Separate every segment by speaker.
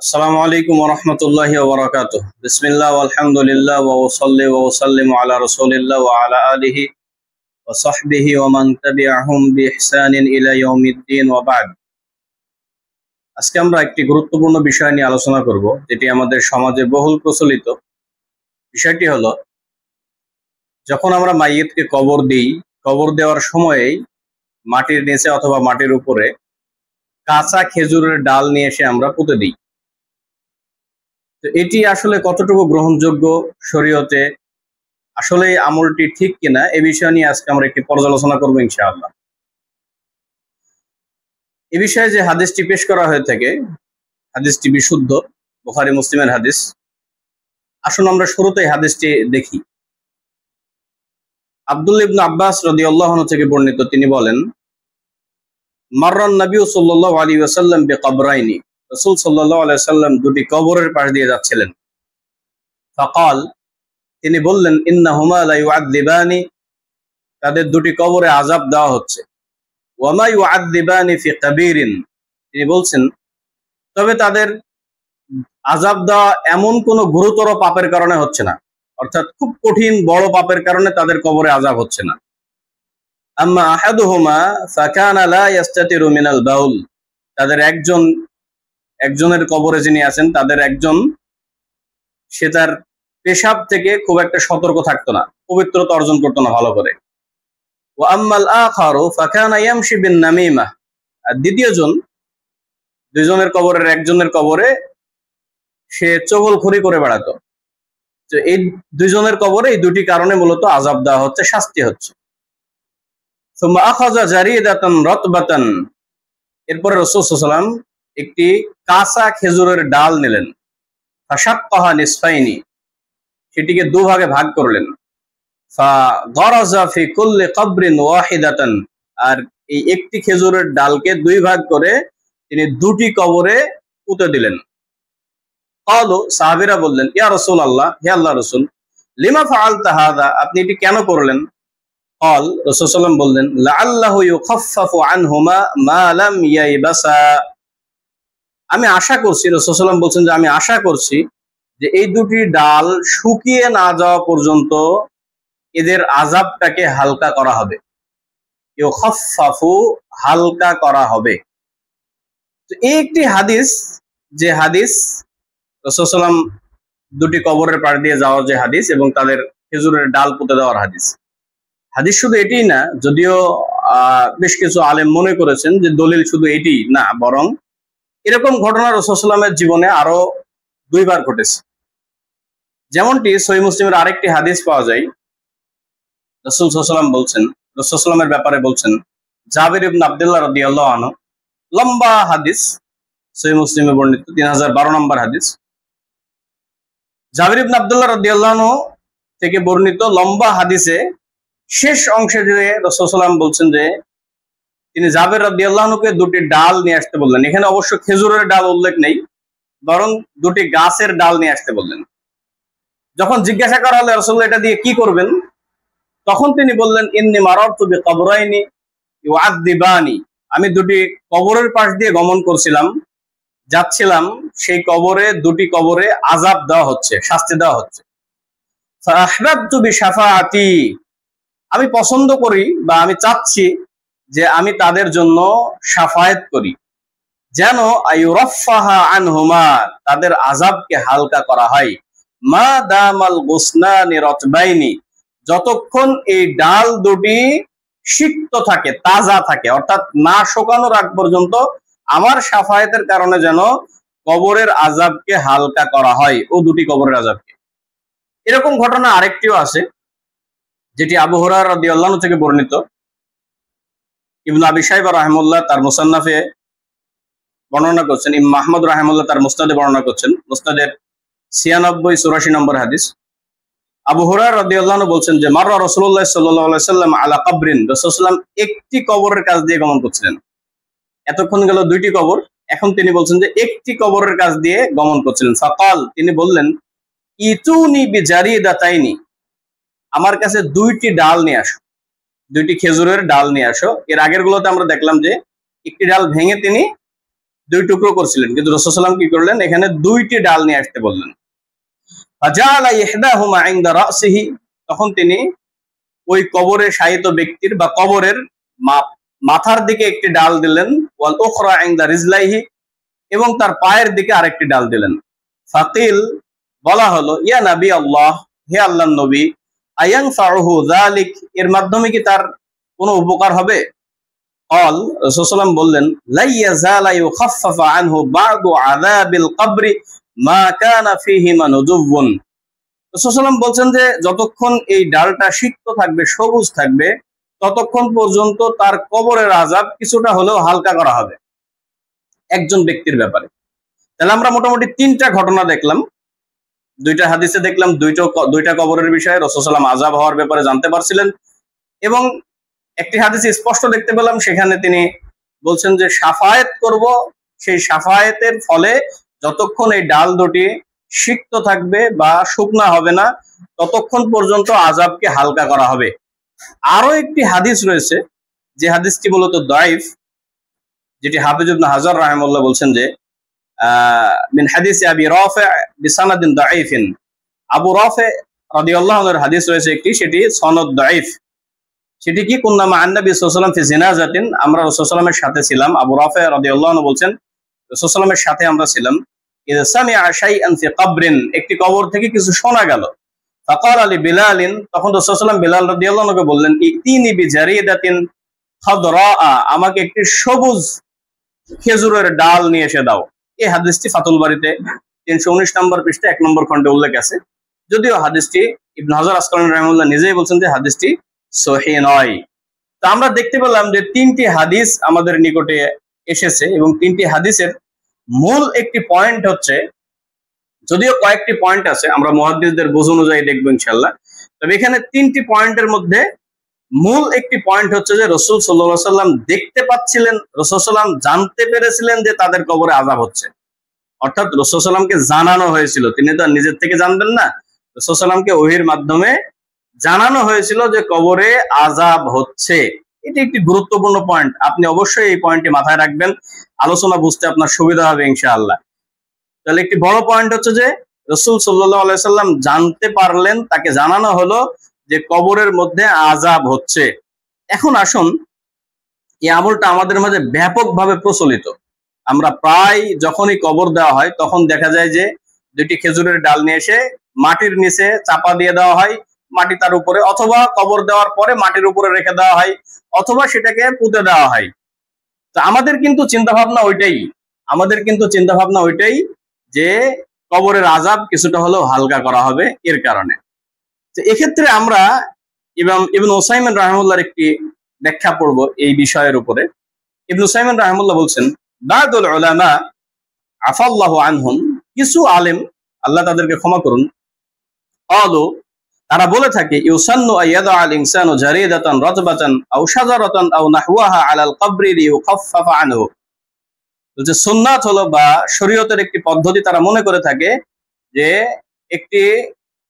Speaker 1: আসসালামু আলাইকুম ওয়া রাহমাতুল্লাহি ওয়া বারাকাতুহু। বিসমিল্লাহ ওয়াল হামদুলিল্লাহ ওয়া উসাল্লি ওয়া উসাল্লিমু আলা রাসূলিল্লাহ ওয়া আলা আলিহি ওয়া সাহবিহি ওয়া মান তাবিআহুম বিইহসানিন ইলা ইয়াউমিদ্দিন ওয়া বা'দ। আজকে আমরা একটি গুরুত্বপূর্ণ বিষয় নিয়ে আলোচনা করব, যেটি আমাদের সমাজে বহুল প্রচলিত। বিষয়টি হলো, যখন আমরা মাইয়িতকে কবর দিই, কবর দেওয়ার সময়েই মাটির নিচে অথবা মাটির উপরে কাঁচা খেজুরের ডাল নিয়ে এসে আমরা পুঁতে দিই। তো এটি আসলে কতটুকু গ্রহণযোগ্য শরীয়তে, আসলে এই আমলটি ঠিক কিনা, এ বিষয় নিয়ে আজকে আমরা একটি পর্যালোচনা করবো ইনশাআল্লাহ। এ বিষয়ে যে হাদিসটি পেশ করা হয়ে থাকে, হাদিসটি বিশুদ্ধ, বুখারী মুসলিমের হাদিস। আসুন আমরা শুরুতেই হাদিসটি দেখি। আব্দুল্লাহ ইবনে আব্বাস রাদিয়াল্লাহু আনহু থেকে বর্ণিত, তিনি বলেন, মাররান নবী সাল্লাল্লাহু আলাইহি ওয়াসাল্লাম বিকবরাইনি, রাসূল সাল্লাল্লাহু আলাইহি ওয়াসাল্লাম দুটি কবরের পাশ দিয়ে যাচ্ছিলেন। ফাকাল, তিনি বললেন, ইন্নাহুমা লা ইউআযযিবানি, তাদের দুটি কবরে আযাব দেওয়া হচ্ছে। ওয়া মা ইউআযযিবানি ফি কাবীরিন, তিনি বলছেন, তবে তাদের আযাব দেওয়া এমন কোন গুরুতর পাপের কারণে হচ্ছে না, অর্থাৎ খুব কঠিন বড় পাপের কারণে তাদের কবরে আযাব হচ্ছে না। আম্মা আহাদুহুমা ফাকানা লা ইস্তাতিরু মিনাল বাউল, তাদের একজনের কবরে যিনি আছেন, তাদের একজন, সে তার পেশাব থেকে খুব একটা সতর্ক থাকতো না, পবিত্রতা অর্জন করতো না ভালো করে। ওয়া আম্মাল আখারু ফাকানা ইয়ামশি বিন নামিমা, আর দ্বিতীয়জন, দুইজনের কবরের একজনের কবরে সে চগলখড়ি করে বেড়াতো। তো এই দুইজনের কবরে এই দুটি কারণে মূলত আযাব দেওয়া হচ্ছে, শাস্তি হচ্ছে। সুম্মা আখাযা জারিদাতান রাতবাতান, এরপরে রাসূল সাল্লাল্লাহু আলাইহি ওয়াসাল্লাম একটি কাঁচা খেজুরের ডাল নিলেন। ফাশাক্কাহা নিসফাইনি, সেটিকে দুভাগে ভাগ করলেন। ফাগারাযা ফি কুল্লি কবরিন ওয়াহিদাতান, আর এই একটি খেজুরের ডালকে দুই ভাগ করে তিনি দুটি কবরে পুঁতে দিলেন। ক্বালু, সাহাবীরা বললেন, ইয়া রাসূলুল্লাহ, হে আল্লাহর রাসূল, লিমা ফাআলতা হাযা, আপনি এটি কেন করলেন? ক্বাল, রাসূল সাল্লাল্লাহু আলাইহি ওয়াসাল্লাম বললেন, লাআল্লাহু ইউখাফফাফু আনহুমা মা লাম ইয়াইবাসা, আমি আশা করছি, রাসূল সাল্লাল্লাহু আলাইহি ওয়াসাল্লাম বলছেন যে আমি আশা করছি যে এই দুটি ডাল শুকিয়ে না যাওয়া পর্যন্ত এদের আযাবটাকে হালকা করা হবে। ইউখাফফাফু, হালকা করা হবে। তো এই একটি হাদিস, যে হাদিস রাসূল সাল্লাল্লাহু আলাইহি ওয়াসাল্লাম দুটি কবরের পাশ দিয়ে যাওয়ার যে হাদিস এবং তাদের খেজুরের ডাল পুঁতে দেওয়ার হাদিস। হাদিস শুধু এটিই না, যদিও বেশ কিছু আলেম মনে করেছেন যে দলিল শুধু এটি না, বরং এরকম ঘটনা রাসূল সাল্লাল্লাহু আলাইহি ওয়াসাল্লামের জীবনে আরো দুইবার ঘটেছে। যেমনটি সহিহ মুসলিমের আরেকটি হাদিস পাওয়া যায়, রাসূল সাল্লাল্লাহু আলাইহি ওয়াসাল্লাম বলছেন, রাসূল সাল্লাল্লাহু আলাইহি ওয়াসাল্লামের ব্যাপারে বলছেন, জাবির ইবনে আব্দুল্লাহ রাদিয়াল্লাহু আনহু, লম্বা হাদিস, সহিহ মুসলিমে বর্ণিত 3012 নম্বর হাদিস। জাবির ইবনে আব্দুল্লাহ রাদিয়াল্লাহু আনহু থেকে বর্ণিত লম্বা হাদিসে শেষ অংশে যে রাসূল সাল্লাল্লাহু আলাইহি ওয়াসাল্লাম বলছেন যে তিনি জাবির রাদিয়াল্লাহু আনহুকে দুটি ডাল নিয়ে আসতে বললেন। এখানে অবশ্য খেজুরের ডাল উল্লেখ নেই, বরং দুটি গাছের ডাল নিয়ে আসতে বললেন। যখন জিজ্ঞাসা করা হলো, রাসূলুল্লাহ এটা দিয়ে কি করবেন, তখন তিনি বললেন, ইন্নী মারারতু বিকবরাইনি ইউআযযিবানি, আমি দুটি কবরের পাশ দিয়ে গমন করছিলাম, যাচ্ছিলাম, সেই কবরে, দুটি কবরে আযাব দেওয়া হচ্ছে, শাস্তি দেওয়া হচ্ছে। ফাআহবাবতু বিশাফাআতি, আমি পছন্দ করি বা আমি চাচ্ছি যে আমি তাদের জন্য শাফায়াত করি, যেন আইয়ুরাফফাহা আনহুমা, তাদের আযাবকে হালকা করা হয়। মা দামাল গুসনানি রাতবাইনি, যতক্ষণ এই ডাল দুটি সিক্ত থাকে, তাজা থাকে, অর্থাৎ না শুকানোর আগ পর্যন্ত আমার শাফায়াতের কারণে যেন কবরের আযাবকে হালকা করা হয়, ও দুটি কবরের আযাবকে। এরকম ঘটনা আরেকটিও আছে, যেটি আবু হুরায়রা রাদিয়াল্লাহু আনহু থেকে বর্ণিত। ইবনে আবি শাইবা রাহিমাহুল্লাহ তার মুসান্নাফে বর্ণনা করছেন, ইমাম আহমদ রাহিমাহুল্লাহ তার মুসনাদে বর্ণনা করছেন, মুসনাদের 96-84 নম্বর হাদিস। আবু হুরায়রা রাদিয়াল্লাহু আনহু বলছেন যে মাররা রাসূলুল্লাহ সাল্লাল্লাহু আলাইহি ওয়াসাল্লাম আলা কবরিন, রাসূল সাল্লাল্লাহু আলাইহি ওয়াসাল্লাম একটি কবরের কাছ দিয়ে গমন করছিলেন। এতক্ষণ গেল দুইটি কবর, এখন তিনি বলছেন যে একটি কবরের কাছ দিয়ে গমন করছিলেন। ফাকাল, তিনি বললেন, ইতুনি বিজারিদাতাইনি, আমার কাছে দুইটি ডাল নিয়ে আসো, দুইটি খেজুরের ডাল নিয়ে আসো। এর আগের গুলোতে আমরা দেখলাম যে একটি ডাল ভেঙে তিনি দুই টুকরো করছিলেন, কিন্তু রাসূল সাল্লাল্লাহু আলাইহি ওয়াসাল্লাম কি করলেন, এখানে দুইটি ডাল নিয়ে আসতে বললেন। ফাজাআলা ইহদাহুমা ইনদা রাসিহি, তখন তিনি ওই কবরে শায়িত ব্যক্তির বা কবরের মাথার দিকে একটি ডাল দিলেন, ওয়াল উখরা ইনদা রিজলাইহি, এবং তার পায়ের দিকে আরেকটি ডাল দিলেন। ফাকিল, বলা হলো, ইয়া নবী আল্লাহ, হে আল্লাহর নবী, আয়ানফাউহু যালিক, এর মাধ্যমে কি তার কোনো উপকার হবে? ক্বাল, রাসূল সাল্লাল্লাহু আলাইহি ওয়াসাল্লাম বললেন, লা ইয়াযালা ইউখাফফাফু আনহু বা'দু আযাবিল কবরি মা কানা ফীহি মানজুবুন। রাসূল সাল্লাল্লাহু আলাইহি ওয়াসাল্লাম বলছেন যে যতক্ষণ এই ডালটা সিক্ত থাকবে, সবুজ থাকবে, ততক্ষণ পর্যন্ত তার কবরের আযাব কিছুটা হলেও হালকা করা হবে একজন ব্যক্তির ব্যাপারে। তাহলে আমরা মোটামুটি তিনটা ঘটনা দেখলাম, দুইটা হাদিসে দেখলাম দুইটা কবরের বিষয়ে রাসূল সাল্লাল্লাহু আলাইহি ওয়াসাল্লাম আযাব হওয়ার ব্যাপারে জানতে পারছিলেন, এবং একটি হাদিসে স্পষ্ট দেখতে পেলাম সেখানে তিনি বলছেন যে শাফায়েত করব, সেই শাফায়েতের ফলে যতক্ষণ এই ডাল দুটি সিক্ত থাকবে বা শুকনা হবে না, ততক্ষণ পর্যন্ত আযাবকে হালকা করা হবে। আরো একটি হাদিস রয়েছে, যে হাদিসটি মূলত দাঈফ, যেটি হাফিজ ইবনে হাজার রাহিমাহুল্লাহ বলছেন যে মিন হাদিস আবি রাফি বিসানাদিন দাঈফিন, আবু রাফি রাদিয়াল্লাহু আনহুর হাদিস রয়েছে একটি, সেটি সনদ দাঈফ। সেটি কি, কুন্না মা আন-নবী সাল্লাল্লাহু আলাইহি ওয়াসাল্লাম ফি জিনাজাতিন, আমরা রাসূল সাল্লাল্লাহু আলাইহি ওয়াসাল্লামের সাথে ছিলাম। আবু রাফি রাদিয়াল্লাহু আনহু বলছেন রাসূল সাল্লাল্লাহু আলাইহি ওয়াসাল্লামের সাথে আমরা ছিলাম। ইযা সামিআ শাইআন ফি কবরিন, একটি কবর থেকে কিছু শোনা গেল। ফাকালা লি বিলালিন, তখন রাসূল সাল্লাল্লাহু আলাইহি ওয়াসাল্লাম বিলাল রাদিয়াল্লাহু আনহুকে বললেন, ইতিনি বিজারিদাতিন খাদরা, আমাকে একটি সবুজ খেজুরের ডাল নিয়ে এসে দাও। এই হাদিসটি ফাতুল বারীতে 319 নম্বর পৃষ্ঠা 1 নম্বর খণ্ডে উল্লেখ আছে, যদিও হাদিসটি ইবনে হাজার আসকালানী রাহিমাহুল্লাহ নিজেই বলছেন যে হাদিসটি সহিহ নয়। তো আমরা দেখতে পেলাম যে তিনটি হাদিস আমাদের নিকটে এসেছে, এবং তিনটি হাদিসের মূল একটি পয়েন্ট হচ্ছে, যদিও কয়েকটি পয়েন্ট আছে আমরা মুহাদ্দিসদের বুঝ অনুযায়ী দেখবো ইনশাআল্লাহ, তবে এখানে তিনটি পয়েন্টের মধ্যে মূল একটি পয়েন্ট হচ্ছে যে রাসূল সাল্লাল্লাহু আলাইহি ওয়াসাল্লাম দেখতে পাচ্ছিলেন, রাসূল সাল্লাল্লাহু আলাইহি ওয়াসাল্লাম জানতে পেরেছিলেন যে তাদের কবরে আযাব হচ্ছে, অর্থাৎ রাসূল সাল্লাল্লাহু আলাইহি ওয়াসাল্লামকে জানানো হয়েছিল, তিনি তো নিজের থেকে জানবেন না, রাসূল সাল্লাল্লাহু আলাইহি ওয়াসাল্লামকে ওহীর মাধ্যমে জানানো হয়েছিল যে কবরে আযাব হচ্ছে। এটি একটি গুরুত্বপূর্ণ পয়েন্ট, আপনি অবশ্যই এই পয়েন্টটি মাথায় রাখবেন, আলোচনা বুঝতে আপনার সুবিধা হবে ইনশাআল্লাহ। তাহলে একটি বড় পয়েন্ট হচ্ছে যে রাসূল সাল্লাল্লাহু আলাইহি ওয়াসাল্লাম জানতে পারলেন, তাকে জানানো হলো যে কবরের মধ্যে আযাব হচ্ছে। এখন আসুন, এই আমলটা আমাদের মাঝে ব্যাপকভাবে প্রচলিত। আমরা প্রায় যখনই কবর দেওয়া হয় তখন দেখা যায় যে দুটি খেজুরের ডাল নিয়ে এসে মাটির নিচে চাপা দিয়ে দেওয়া হয়, মাটি তার উপরে, অথবা কবর দেওয়ার পরে মাটির উপরে রেখে দেওয়া হয়, অথবা সেটাকে পুঁতে দেওয়া হয়। তো আমাদের কিন্তু চিন্তা ভাবনা ওইটাই যে কবরের আযাব কিছুটা হলেও হালকা করা হবে এর কারণে। তো এক্ষেত্রে আমরা ইবনে উসাইমিন রাহিমাহুল্লাহর একটি ব্যাখ্যা পড়ব এই বিষয়ের উপরে। ইবনে উসাইমিন রাহিমাহুল্লাহ বলছেন, বাদুল উলামা আফাল্লাহু আনহুম, কিছু আলেম, আল্লাহ তাদেরকে ক্ষমা করুন, ক্বালু, তারা বলে থাকে, ইউসান্নু আইয়াদা আল ইনসানু জারিদাতান রাতবাতান আও শাজারাতান আও নাহওয়াহা আলাল কবরি লিইউখাফফাফা আনহু। যে সুন্নাত হলো বা শরীয়তের একটি পদ্ধতি, তারা মনে করে থাকে যে একটি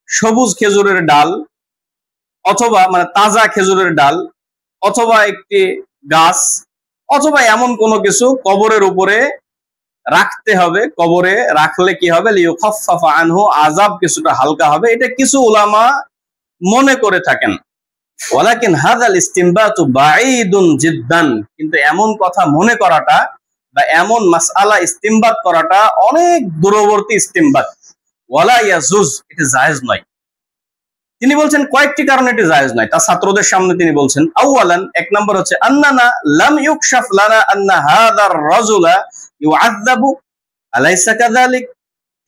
Speaker 1: সবুজ খেজুরের ডাল, অথবা মানে তাজা খেজুরের ডাল, অথবা একটি গাছ, অথবা এমন কোনো কিছু কবরের উপরে রাখতে হবে, কবরে রাখলে কি হবে, লিইউখাফফাফা আনহু, আযাব কিছুটা হালকা হবে, এটা কিছু উলামা মনে করে থাকেন। ওয়ালাকিন হাযাল ইসতিমবাতু বাঈদুন জিদ্দান, কিন্তু এমন কথা মনে করাটা বা এমন মাসআলা ইস্তিমবাত করাটা অনেক দূরবর্তী ইস্তিমবাত। ওয়ালা ইয়াজুজ, এটা জায়েজ নয়। তিনি বলছেন কয়েকটি কারণে এটি জায়েজ নয়, তার ছাত্রদের সামনে তিনি বলছেন, আউয়ালান, এক নম্বর হচ্ছে, আন্নানা লাম ইউকশাফ লানা আন্না হাযার রাজুলা ইউআযাবু আলাইসা কাযালিক।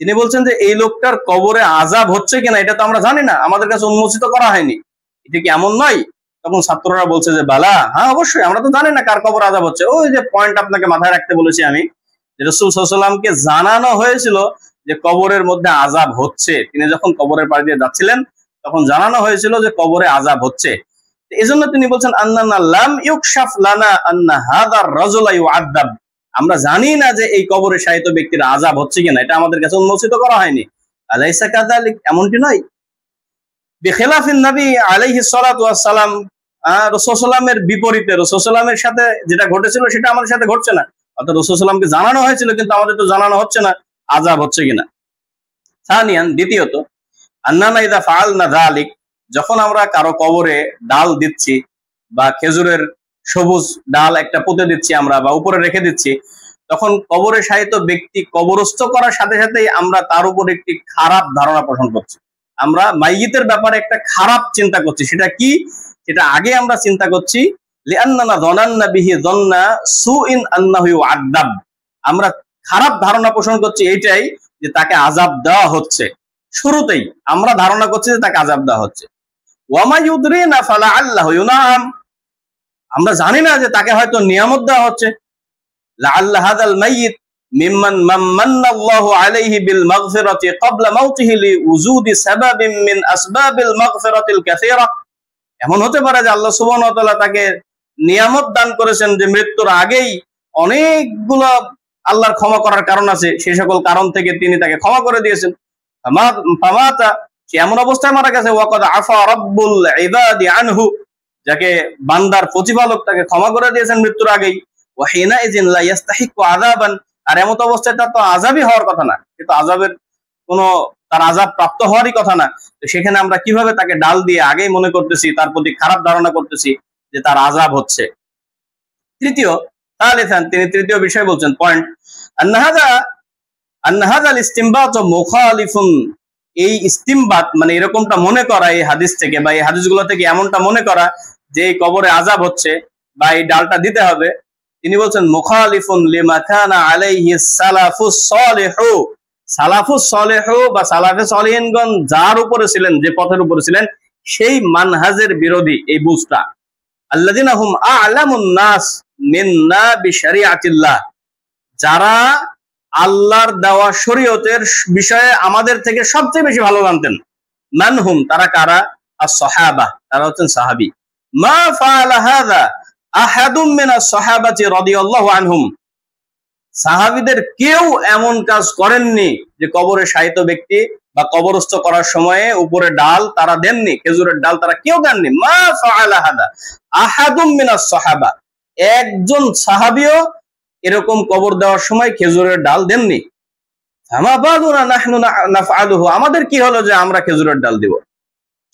Speaker 1: তিনি বলছেন যে এই লোকটার কবরে আযাব হচ্ছে কিনা এটা তো আমরা জানি না, আমাদের কাছে উন্মোচিত করা হয়নি, এটা কি এমন নয়? তখন ছাত্ররা বলছে যে বালা, হ্যাঁ অবশ্যই, আমরা তো জানি না কার কবর আযাব হচ্ছে। ওই যে পয়েন্ট আপনাকে মাথায় রাখতে বলেছি আমি, যে রাসূল সাল্লাল্লাহু আলাইহি ওয়াসাল্লামকে জানানো হয়েছিল যে কবরের মধ্যে আযাব হচ্ছে, তিনি যখন কবরের পাশ দিয়ে যাচ্ছিলেন তখন জানানো হয়েছিল যে কবরে আযাব হচ্ছে। এজন্য তিনি বলছেন, আন্নানা লাম ইউকশাফ লানা আন্না হাযার রাজুলা ইউআযাব, আমরা জানি না যে এই কবরে শায়িত ব্যক্তির আযাব হচ্ছে কিনা, এটা আমাদের কাছে উন্মোচিত করা হয়নি। আলাইসা কাযালিক, এমনটি নয়। বিখিলাফিন নবী আলাইহিস সালাতু ওয়াস সালাম, রাসূল সাল্লাল্লাহু আলাইহি ওয়াসাল্লামের বিপরীতে, রাসূল সাল্লাল্লাহু আলাইহি ওয়াসাল্লামের সাথে যেটা ঘটেছিল সেটা আমাদের সাথে ঘটছে না। অর্থাৎ রাসূল সাল্লাল্লাহু আলাইহি ওয়াসাল্লামকে জানানো হয়েছিল, কিন্তু আমাদের তো জানানো হচ্ছে না আযাব হচ্ছে কিনা। সানিয়ান, দ্বিতীয়ত, আন্নানা ইযা ফাআলনা যালিক, যখন আমরা কারো কবরে ডাল দিচ্ছি বা খেজুরের সবুজ ডাল একটা পুঁতে দিচ্ছি আমরা বা উপরে রেখে দিচ্ছি, তখন কবরে শায়িত ব্যক্তি কবরস্থ করার সাথে সাথেই আমরা তার উপর একটি খারাপ ধারণা পোষণ করছি। আমরা মাইয়িতের ব্যাপারে একটা খারাপ চিন্তা করছি। সেটা কি? সেটা আগে আমরা চিন্তা করছি লিআন্নানা যানান্না বিহি যান্না সুইন আন্নাহু ইউআদ্দাব। আমরা খারাপ ধারণা পোষণ করছি এইটাই যে তাকে আযাব দেওয়া হচ্ছে। শুরুতেই আমরা ধারণা করছি যে তাকে আযাব দেওয়া হচ্ছে। ওয়ামা ইউদরিনা ফালাআল্লাহু ইউনআম, আমরা জানি না যে তাকে হয়তো নিয়ামত দেওয়া হচ্ছে। লাআল্লা হাযাল মাইয়িত মিম্মান মান্নাল্লাহু আলাইহি বিল মাগফিরাতি ক্বাবলা মাউতিহি লিউজুদি সাবাবিন মিন আসবাবিল মাগফিরাতিল কাসীরা। এমন হতে পারে যে আল্লাহ সুবহানাহু ওয়া তাআলা তাকে নিয়ামত দান করেছেন যে মৃত্যুর আগেই অনেকগুলো আল্লাহর ক্ষমা করার কারণ আছে, সেই সকল কারণ থেকে তিনি তাকে ক্ষমা করে দিয়েছেন। ফামাতা, সে এমন অবস্থায় মারা গেছে, ওয়াকাদ আফা রাব্বুল ইবাদি আনহু, যাকে বান্দার প্রতিপালক তাকে ক্ষমা করে দিয়েছেন মৃত্যুর আগেই। ওয়া হিনা ইযিন লা ইস্তাহিকু আযাবান, আর এমন অবস্থায় তার তো আযাবই হওয়ার কথা না, কিন্তু আযাবের কোনো, তার আযাব প্রাপ্ত হওয়ারই কথা না। তো সেখানে আমরা কিভাবে তাকে ডাল দিয়ে আগেই মনে করতেছি, তার প্রতি খারাপ ধারণা করতেছি যে তার আযাব হচ্ছে। তৃতীয়, তালিসান, তিনি তৃতীয় বিষয় বলছেন, পয়েন্ট, আন্না হাযাল ইসতিমবাত মুখালিফুন, এই ইস্তিমবাত মানে এরকমটা মনে করা এই হাদিস থেকে বা এই হাদিসগুলো থেকে এমনটা মনে করা যে এই কবরে আযাব হচ্ছে বা এই ডালটা দিতে হবে, তিনি বলছেন মুখালিফুন লিমা কানা আলাইহি সালাফুস সালিহু, সালাফুস সালিহু বা সালাফে সালিহিনগণ যার উপরে ছিলেন, যে পথের উপরে ছিলেন, সেই মানহাজের বিরোধী এই বুঝটা। আল্লাযিনা হুম আ'লামুন নাস মিন্না বিশরিয়াতিল্লাহ, যারা আল্লাহর দেওয়া শরীয়তের বিষয়ে আমাদের থেকে সবচেয়ে বেশি ভালো জানতেন। মানহুম, তারা কারা? আস-সাহাবা, তারা হচ্ছেন সাহাবী। মা ফাআলা হাযা আহাদুম মিনাস সাহাবাতি রাদিয়াল্লাহু আনহুম, সাহাবীদের কেউ এমন কাজ করেননি যে কবরে শায়িত ব্যক্তি বা কবরস্থ করার সময়ে উপরে ডাল তারা দেননি, খেজুরের ডাল তারা কেউ দেননি। মা ফাআলা হাযা আহাদুম মিনাস সাহাবা, একজন সাহাবীও এরকম কবর দেওয়ার সময় খেজুরের ডাল দেননি। ফামা বালুনা নাহনু নাফআলুহু, আমাদের কি হলো যে আমরা খেজুরের ডাল দিব।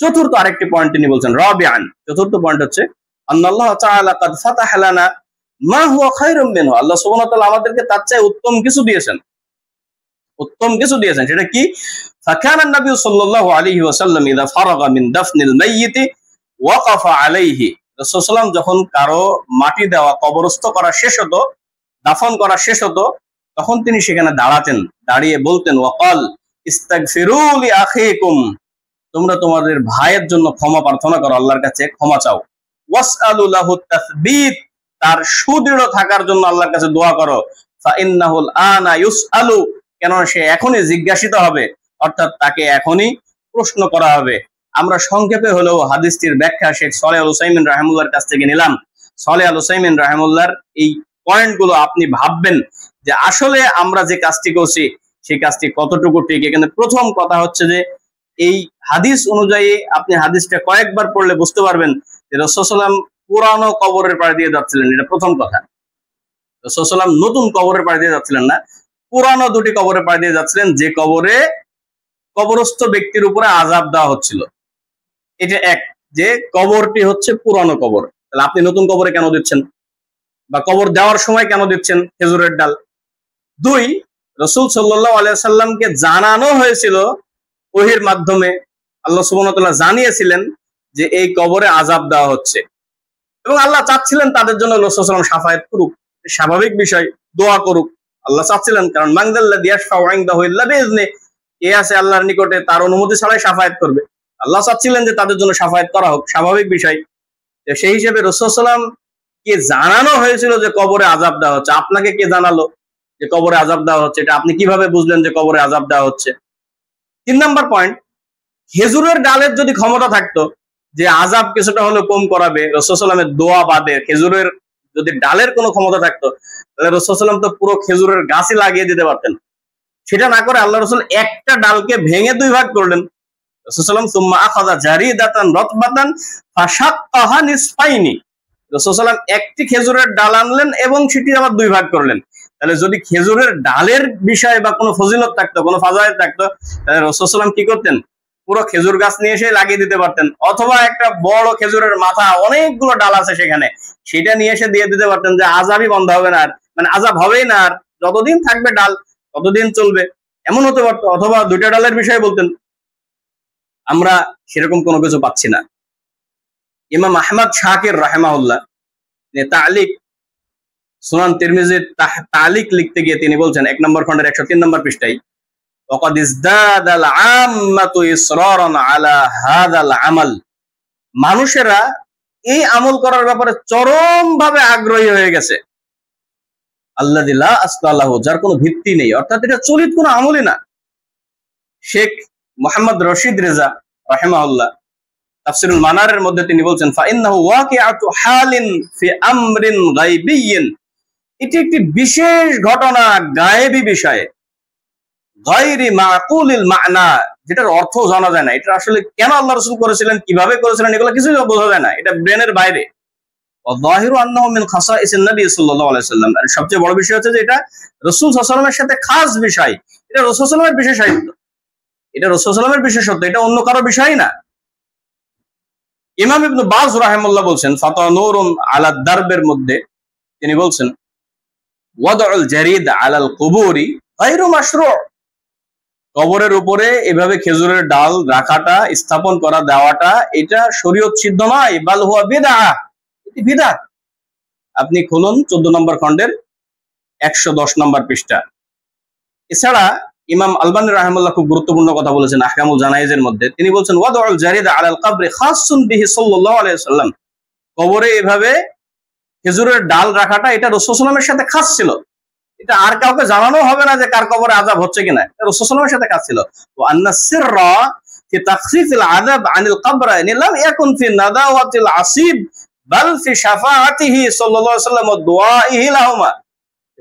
Speaker 1: চতুর্থ আরেকটি পয়েন্ট তিনি বলছেন, রাবিআন, চতুর্থ পয়েন্ট হচ্ছে আল্লাহ তাআলা কাদ ফাতাহা লানা মা হুয়া খায়রুম মিনহু, আল্লাহ সুবহানাহু ওয়া তাআলা আমাদেরকে তার চেয়ে উত্তম কিছু দিয়েছেন, উত্তম কিছু দিয়েছেন। সেটা কি? ফাকানা নবী সাল্লাল্লাহু আলাইহি ওয়াসাল্লাম ইযা ফারাগা মিন দাফনিল মাইয়িতি ওয়াকাফা আলাইহি, রাসূল সাল্লাল্লাহু আলাইহি ওয়াসাল্লাম যখন কারো মাটি দেওয়া কবরস্থ করা শেষ হতো, দাফন করা শেষ হতো, তখন তিনি সেখানে দাঁড়াতেন, দাঁড়িয়ে বলতেন ওয়াকাল ইস্তাগফিরু লি আখিকুম, তোমরা তোমাদের ভাইয়ের জন্য ক্ষমা প্রার্থনা করো, আল্লাহর কাছে ক্ষমা চাও। ওয়াসআলু লাহু তাসবীত, তার সুদৃঢ় থাকার জন্য আল্লাহর কাছে দোয়া করো। ফা ইন্নাহুল আনা ইউসআলু, কেন সে এখনই জিজ্ঞাসিত হবে, অর্থাৎ তাকে এখনই প্রশ্ন করা হবে। আমরা সংক্ষেপে হলেও হাদিসটির ব্যাখ্যা শেখ সালেহ আল উসাইমিন রাহিমাহুল্লাহর কাছ থেকে নিলাম। সালেহ আল উসাইমিন রাহিমাহুল্লাহর এই পয়েন্টগুলো আপনি ভাববেন যে আসলে আমরা যে কাজটি করছি সেই কাজটি কতটুকু ঠিক। এখানে প্রথম কথা হচ্ছে যে এই হাদিস অনুযায়ী আপনি হাদিসটা কয়েকবার পড়লে বুঝতে পারবেন যে রাসূল সাল্লাল্লাহু আলাইহি ওয়াসাল্লাম পুরানো কবরের পাড়ে দিয়ে যাচ্ছিলেন, এটা প্রথম কথা। রাসূল সাল্লাল্লাহু আলাইহি ওয়াসাল্লাম নতুন কবরের পাড়ে দিয়ে যাচ্ছিলেন না, পুরানো দুটি কবরের পাড়ে দিয়ে যাচ্ছিলেন, যে কবরে কবরস্থ ব্যক্তির উপরে আযাব দেওয়া হচ্ছিল। এটা এক, যে কবরটি হচ্ছে পুরানো কবর, তাহলে আপনি নতুন কবরে কেন দিচ্ছেন বা কবর দেওয়ার সময় কেন দিচ্ছেন খেজুরের ডাল? দুই, রাসূল সাল্লাল্লাহু আলাইহি ওয়াসাল্লামকে জানানো হয়েছিল ওহীর মাধ্যমে, আল্লাহ সুবহানাহু ওয়া তাআলা জানিয়েছিলেন যে এই কবরে আযাব দেওয়া হচ্ছে, এবং আল্লাহ চাচ্ছিলেন তাদের জন্য রাসূল সাল্লাল্লাহু আলাইহি ওয়াসাল্লাম শাফায়াত করুক, স্বাভাবিক বিষয়, দোয়া করুক, আল্লাহ চাচ্ছিলেন। কারণ মানদাল্লাযী ইয়াশফাউ ইনদাহু ইল্লা বিইজনি, কে আছে আল্লাহর নিকটে তার অনুমতি ছাড়াই শাফায়াত করবে, আল্লাহ চাচ্ছিলেন যে তাদের জন্য শাফায়াত করা হোক, স্বাভাবিক বিষয়। তো সেই হিসেবে রাসূল সাল্লাল্লাহু আলাইহি ওয়াসাল্লাম কে জানানো হয়েছিল যে কবরে আযাব দেওয়া হচ্ছে। আপনাকে কে জানালো যে কবরে আযাব দেওয়া হচ্ছে? এটা আপনি কিভাবে বুঝলেন যে কবরে আযাব দেওয়া হচ্ছে? 3 নাম্বার পয়েন্ট, খেজুরের ডালের যদি ক্ষমতা থাকতো যে আযাব কিছুটা হলেও কম করাবে, রাসূল সাল্লাল্লাহু আলাইহি ওয়াসাল্লামের দোয়া বাদে খেজুরের যদি ডালের কোনো ক্ষমতা থাকতো, তাহলে রাসূল সাল্লাল্লাহু আলাইহি ওয়াসাল্লাম তো পুরো খেজুরের গাছই লাগিয়ে দিতে পারতেন। সেটা না করে আল্লাহ রাসূল একটা ডালকে ভেঙে 2 ভাগ করলেন। রাসূল সাল্লাল্লাহু আলাইহি ওয়াসাল্লাম সুম্মা আখাযা জারিদাতান রাতবাতান ফাশাক্কাহা নিসফাইনি, রাসূল সাল্লাল্লাহু আলাইহি ওয়াসাল্লাম একটি খেজুরের ডাল আনলেন এবং সেটি আবার দুই ভাগ করলেন। তাহলে যদি খেজুরের ডালের বিষয়ে বা কোনো ফজিলত থাকতো, কোনো ফাজাইল থাকতো, তাহলে রাসূল সাল্লাল্লাহু আলাইহি ওয়াসাল্লাম কি করতেন? পুরো খেজুর গাছ নিয়ে এসে লাগিয়ে দিতে পারতেন, অথবা একটা বড় খেজুরের মাথা, অনেকগুলো ডাল আছে সেখানে, সেটা নিয়ে এসে দিয়ে দিতে পারতেন, যে আযাবই বন্ধ হবে না, আর মানে আযাব হবেই না, আর যতদিন থাকবে ডাল ততদিন চলবে, এমন হতে পারতো। অথবা দুইটা ডালের বিষয়ে বলতেন। আমরা সেরকম কোনো কিছু পাচ্ছি না। ইমাম আহমদ শাকির রাহিমাহুল্লাহ তালিক সুনান তিরমিজির তালিক লিখতে গিয়ে তিনি বলছেন 1 নম্বর খণ্ডের 103 নম্বর পৃষ্ঠায়, ওয়াকাদ ইজদাদাল আম্মাতু ইসরারান আলা হাযাল আমাল, মানুষেরা এই আমল করার ব্যাপারে চরম ভাবে আগ্রহী হয়ে গেছে, আল্লাযী লা আসলাহু, যার কোনো ভিত্তি নেই, অর্থাৎ এটা চলিত কোনো আমলই না। শেখ মুহাম্মদ রশিদ রেজা রাহিমাহুল্লাহ তাফসীরুল মানারের মধ্যে তিনি বলছেন, ফাইন্নাহু ওয়াকিআতু হালিন ফি আমরিন গায়বিয়্যিন, এটি একটি বিশেষ ঘটনা, গায়েবী বিষয়ে, গায়রি মাকুলিল মা'না, যেটার অর্থ জানা যায় না, এটা আসলে কেন আল্লাহ রাসূল করেছিলেন, কিভাবে করেছিলেন, এগুলো কিছুই বোঝা যায় না, এটা ব্রেনের বাইরে। ওয়াযাহিরু আন্নাহু মিন খাসাইসিন নবী সাল্লাল্লাহু আলাইহি ওয়াসাল্লাম, আর সবচেয়ে বড় বিষয় হচ্ছে যে এটা রাসূল সাল্লাল্লাহু আলাইহি ওয়াসাল্লামের সাথে খাস বিষয়, এটা রাসূল সাল্লাল্লাহু আলাইহি ওয়াসাল্লামের বিশেষত্ব, এটা রাসূল সাল্লাল্লাহু আলাইহি ওয়াসাল্লামের বিশেষত্ব, এটা অন্য কারো বিষয় না। ইমাম ইবনে বাজ রাহিমাহুল্লাহ বলছেন ফাতওয়া নূরুন আলা দারবের মধ্যে, তিনি বলছেন, ওয়াদউল জারিদ আলাল কুবুরি গায়রু মাশরু', কবরের উপরে এভাবে খেজুরের ডাল রাখাটা, স্থাপন করা, দেওয়াটা, এটা শরীয়ত সিদ্ধ নয়, বাল হুয়া বিদআহ, এটি বিদআত। আপনি খুলুন 14 নম্বর খণ্ডের 110 নম্বর পৃষ্ঠা। এছাড়া ইমাম আলবানী রাহিমাহুল্লাহ খুব গুরুত্বপূর্ণ কথা বলেছেন আহকামুল জানাইজের মধ্যে, তিনি বলছেন, ওয়াদউল জারিদ আলাল কবরি খাসসুন বিহি সাল্লাল্লাহু আলাইহি ওয়াসাল্লাম, কবরে এভাবে খেজুরের ডাল রাখাটা এটা রাসূল সাল্লাল্লাহু আলাইহি ওয়াসাল্লামের সাথে খাস ছিল, এটা আর কাউকে জানানো হবে না যে কার কবরে আযাব হচ্ছে কিনা, এটা রাসূল সাল্লাল্লাহু আলাইহি ওয়াসাল্লামের সাথে কাজ ছিল। ওয়া আন্না সিররা ফি তাখফিফিল আযাব আনিল কবরাইনি লাম ইয়াকুন ফি নাদাওয়াতিল আসিব বাল ফি শাফাআতিহি সাল্লাল্লাহু আলাইহি ওয়াসাল্লাম ওয়া দুআইহি লাহুমা।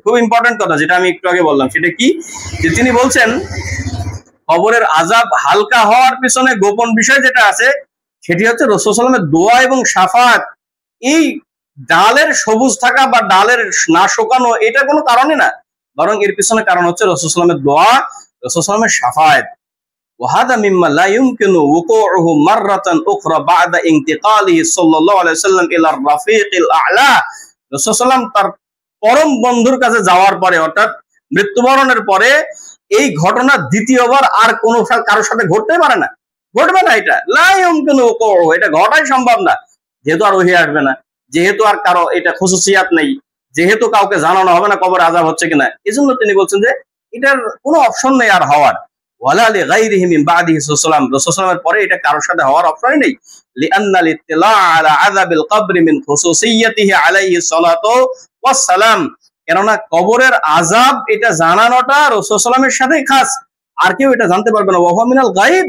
Speaker 1: খুব ইম্পর্টেন্ট কথা, যেটা আমি একটু আগে বললাম, সেটা কি, যে তিনি বলছেন কবরের আযাব হালকা হওয়ার পিছনে গোপন বিষয় যেটা আছে, সেটি হচ্ছে রাসূল সাল্লাল্লাহু আলাইহি ওয়াসাল্লামের দোয়া এবং শাফাআত। এই ডালের সবুজ থাকা বা ডালের না শুকানো, এটা কোনো কারণই না, বরং এর পিছনে কারণ হচ্ছে রাসূল সাল্লাল্লাহু আলাইহি ওয়াসাল্লামের দোয়া, রাসূল সাল্লাল্লাহু আলাইহি ওয়াসাল্লামের শাফাআত। ওয়া হাদা মিম্মা লা ইউমকিনু ওয়ুকুহু মাররাতান উখরা বা'দা ইন্তিকালিহি সাল্লাল্লাহু আলাইহি ওয়াসাল্লাম ইলা রাফিকিল আ'লা, রাসূল সাল্লাল্লাহু আলাইহি ওয়াসাল্লাম তার পরম বন্ধুর কাছে যাওয়ার পরে, অর্থাৎ মৃত্যুবরণের পরে, এই ঘটনা দ্বিতীয়বার আর কোনো কারোর সাথে ঘটতে পারে না, ঘটবে না, এটা লা ইউমকিনু ওয়ুকুহু, এটা ঘটাই সম্ভব না, যেহেতু আর ওহী আসবে না, যেহেতু আর কারো এটা খুসুসিয়াত নেই, যেহেতু কাউকে জানানো হবে না কবরে আযাব হচ্ছে কিনা, এজন্য তিনি বলছেন যে এটার কোনো অপশন নেই আর হওয়ার। ওয়ালা লিগাইরিহি মিন বাদিহি সাল্লাল্লাহু আলাইহি ওয়াসাল্লাম, রাসূল সাল্লাল্লাহু আলাইহি ওয়াসাল্লামের পরে এটা কারোর সাথে হওয়ার অপশনই নেই। লিআন্না লিত্তিলা আলা আযাবিল কবরি মিন খুসুসিয়াতিহি আলাইহি সালাতু ওয়াস সালাম, কেননা কবরের আযাব এটা জানানোটা রাসূল সাল্লাল্লাহু আলাইহি ওয়াসাল্লামের সাথেই খাস, আর কেউ এটা জানতে পারবে না। ওয়া হুয়া মিনাল গায়ব,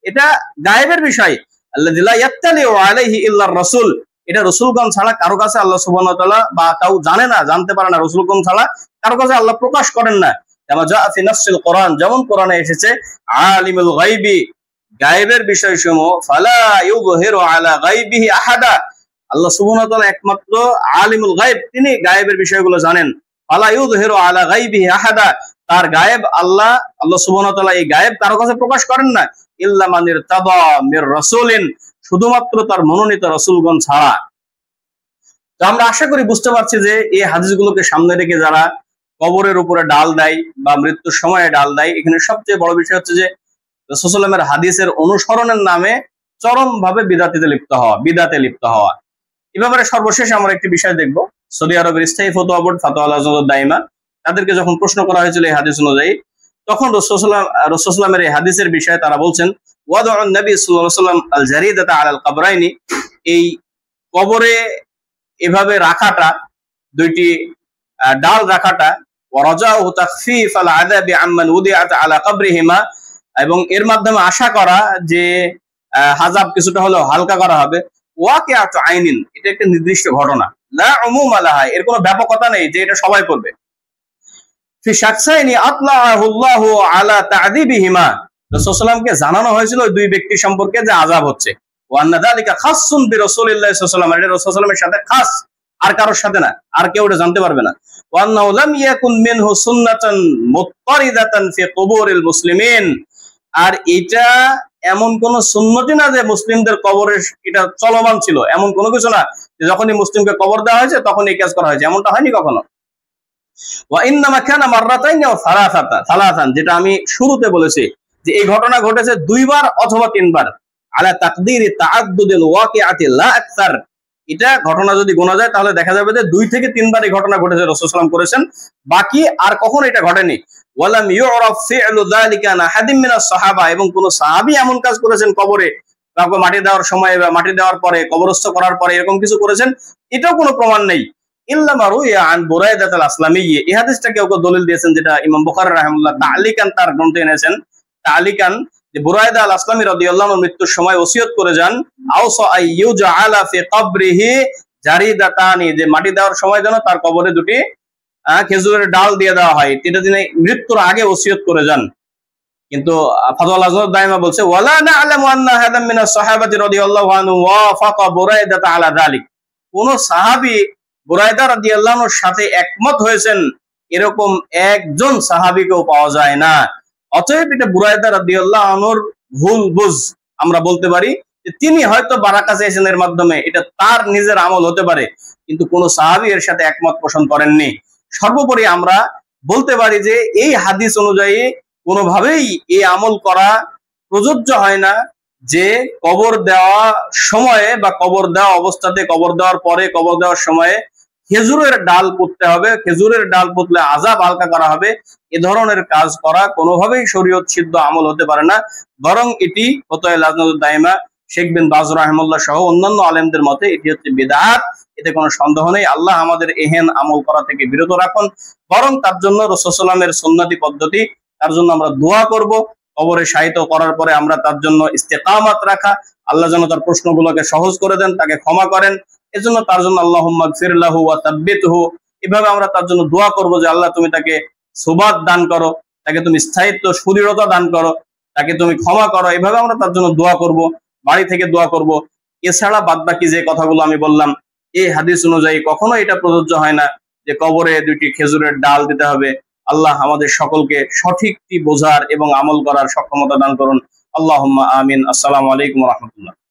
Speaker 1: এটা গায়েবের বিষয়। আল্লাযী লা ইয়াত্তালিউ আলাইহি ইল্লার রাসূল, এটা রাসূলগণ ছাড়া কারো কাছে আল্লাহ সুবহানাহু ওয়া তাআলা বা কেউ জানে না, জানতে পারে না, রাসূলগণ ছাড়া কারো কাছে আল্লাহ প্রকাশ করেন না। কামা জাআ ফি নাসসিল কোরআন, যেমন কোরআনে এসেছে, আলিমুল গায়বি, গায়েবের বিষয়সমূহ, ফালা ইউযহিরু আলা গায়বিহি আহাদা, আল্লাহ সুবহানাহু ওয়া তাআলা একমাত্র আলিমুল গায়ব, তিনি গায়েবের বিষয়গুলো জানেন। ফালা ইউযহিরু আলা গায়বিহি আহাদা, তার গায়েব আল্লাহ সুবহানাহু ওয়া তাআলা এই গায়েব কারো কাছে প্রকাশ করেন না, ইল্লা মান ইরতাদা মির রাসূলিন, শুধুমাত্র তার মনোনীত রাসূলগণ ছাড়া। তো আমরা আশা করি বুঝতে পারছি যে এই হাদিসগুলোকে সামনে রেখে যারা কবরের উপরে ডাল দেয় বা মৃত্যুর সময়ে ডাল দেয়, এখানে সবচেয়ে বড় বিষয় হচ্ছে যে রাসূল সাল্লাল্লাহু আলাইহি ওয়াসাল্লামের হাদিসের অনুসরণের নামে চরম ভাবে বিদাতে লিপ্ত হওয়া। এই ব্যাপারে সর্বশেষ আমরা একটি বিষয় দেখব। সৌদি আরবের স্থায়ী ফতোয়া বোর্ড, ফাতোয়া লাজনাতুদ দাইমা, তাদেরকে যখন প্রশ্ন করা হয়েছিল এই হাদিস অনুযায়ী, তখন রাসূল সাল্লাল্লাহু আলাইহি ওয়াসাল্লামের এই হাদিসের বিষয়ে তারা বলছেন, ওয়াদউন নবী সাল্লাল্লাহু আলাইহি ওয়াসাল্লাম আল জারিদাতা আলাল কবরাইনি, এই কবরে এভাবে রাখাটা, দুইটি ডাল রাখাটা, ওয়া রাজাউ তাখফিফ আল আযাবি আম্মান উদিআত আলা কবরিহিমা, এবং এর মাধ্যমে আশা করা যে আযাব কিছুটা হলেও হালকা করা হবে। ওয়াকিআতু আইনিন, এটা একটা নির্দিষ্ট ঘটনা, লা উমুমা লাহা, এর কোনো ব্যাপকতা নেই যে এটা সবাই করবে। ফি শাখসাইনি আতলাআহুল্লাহু আলা তা'যিবিহিমা, রাসূল সাল্লাল্লাহু আলাইহি ওয়াসাল্লামকে জানানো হয়েছিল ওই দুই ব্যক্তি সম্পর্কে যে আযাব হচ্ছে, ওয়া আন্না যালিকা খাসসুন বিরাসূলিল্লাহি সাল্লাল্লাহু আলাইহি ওয়াসাল্লাম, এটা রাসূল সাল্লাল্লাহু আলাইহি ওয়াসাল্লামের সাথে খাস, আর কারোর সাথে না, আর কেউ এটা জানতে পারবে না। ওয়া আন্নাহু লাম ইয়াকুন মিনহু সুন্নাতান মুত্তারিদাতান ফি কুবুরিল মুসলিমিন, আর এটা এমন কোন সুন্নতি না যে মুসলিমদের কবরে এটা চলমান ছিল, এমন কোনো কিছু না যে যখনই মুসলিমকে কবর দেওয়া হয়েছে তখন এই কাজ করা হয়েছে, এমনটা হয়নি কখনো। ওয়া ইন্নামা কানা মাররাতাইন ওয়া সালাসান, যেটা আমি শুরুতে বলেছি যে এই ঘটনা ঘটেছে 2 বার অথবা 3 বার, আলা তাকদীরি তাআদ্দুদিল ওয়াকিআতি লা আকসার। এটা ঘটনা যদি গোনা যায় তাহলে দেখা যাবে যে 2 থেকে 3 বার এই ঘটনা ঘটেছে, রাসূল সাল্লাল্লাহু আলাইহি ওয়াসাল্লাম করেছেন, বাকি আর কখনো এটা ঘটেনি। ওয়ালাম ইউরাফ ফি'লু যালিকা আন আহাদিন মিনাস সাহাবা, এবং কোন সাহাবী এমন কাজ করেছেন কবরে কাউকে মাটি দেওয়ার সময় বা মাটি দেওয়ার পরে, কবরস্থ করার পরে এরকম কিছু করেছেন, এটাও কোনো প্রমাণ নেই। ইল্লা মা রুইয়া আন বুরাইদাত আল আসলামী, এই হাদিসটা কেউ দলিল দিয়েছেন, যেটা ইমাম বুখারী রাহিমাহুল্লাহ তাআলিকান তার গ্রন্থে এনেছেন, তাআলিকান, যে বুরাইদা আল আসলামী রাদিয়াল্লাহু আনহু মৃত্যুর সময় ওসিয়ত করে যান, আওসা আইয়ুজআলা ফি কবরিহি জারিদাতানি, যে মাটি দেওয়ার সময় যেন তার কবরে 2টি খেজুরের ডাল দিয়ে দেওয়া হয়, এটা তিনি মৃত্যুর আগে ওসিয়ত করে যান। কিন্তু ফাতওয়া আল-আজহার দাইমা বলছে ওয়ালা না'লামু আন্না হাদাম মিনাস সাহাবাতি রাদিয়াল্লাহু আনহু ওয়াফাকা বুরাইদা আলা যালিক, কোন সাহাবী বুরাইদা রাদিয়াল্লাহু আনহুর সাথে একমত হয়েছেন এরকম একজন সাহাবীকেও পাওয়া যায় না। অতএব এটা বুরাইদা রাদিয়াল্লাহু আনহুর ভুল বুঝ, আমরা বলতে পারি যে তিনি হয়তো বারাকা চেয়েছেন এর মাধ্যমে, এটা তার নিজের আমল হতে পারে, কিন্তু কোন সাহাবী এর সাথে একমত পোষণ করেননি। সর্বোপরি আমরা বলতে পারি যে এই হাদিস অনুযায়ী কোনোভাবেই এই আমল করা প্রযোজ্য হয় না যে কবর দেওয়া সময়ে বা কবর দেওয়া অবস্থাতে, কবর দেওয়ার পরে, কবর দেওয়ার সময়ে খেজুরের ডাল পুঁততে হবে, খেজুরের ডাল পুঁতলে আযাব হালকা করা হবে, এ ধরনের কাজ করা কোনোভাবেই শরীয়ত সিদ্ধ আমল হতে পারে না। বরং এটি ফতোয়া লাজনাতুদ দাইমা শেখ বিন বাজ রাহিমাহুল্লাহ সহ অন্যান্য আলেমদের মতে এটি হচ্ছে বিদআত, এতে কোনো সন্দেহ নেই। আল্লাহ আমাদের এহেন আমল করা থেকে বিরত রাখুন, বরং তার জন্য রাসূল সাল্লাল্লাহু আলাইহি ওয়াসাল্লামের সুন্নতি পদ্ধতি, তার জন্য আমরা দোয়া করব, কবরে শায়িত করার পরে আমরা তার জন্য ইস্তেকামাত রাখা, আল্লাহ যেন তার প্রশ্নগুলোকে সহজ করে দেন, তাকে ক্ষমা করেন, এজন্য তার জন্য আল্লাহুম্মা গফির লাহু ওয়া তাব্বিতহু, এভাবে আমরা তার জন্য দোয়া করব যে আল্লাহ তুমি তাকে সুবাত দান করো, তাকে তুমি স্থায়িত্ব সুদৃঢ়তা দান করো, তাকে তুমি ক্ষমা করো, এভাবে আমরা তার জন্য দোয়া করব, বাড়ি থেকে দোয়া করব। এছাড়া বাদবাকি যে কথাগুলো আমি বললাম এই হাদিস অনুযায়ী কখনো এটা প্রযোজ্য হয় না যে কবরে 2টি খেজুরের ডাল দিতে হবে। আল্লাহ আমাদের সকলকে সঠিকটি বোঝার এবং আমল করার সক্ষমতা দান করুন। আল্লাহুম্মা আমিন। আসসালামু আলাইকুম ওয়া রাহমাতুল্লাহ।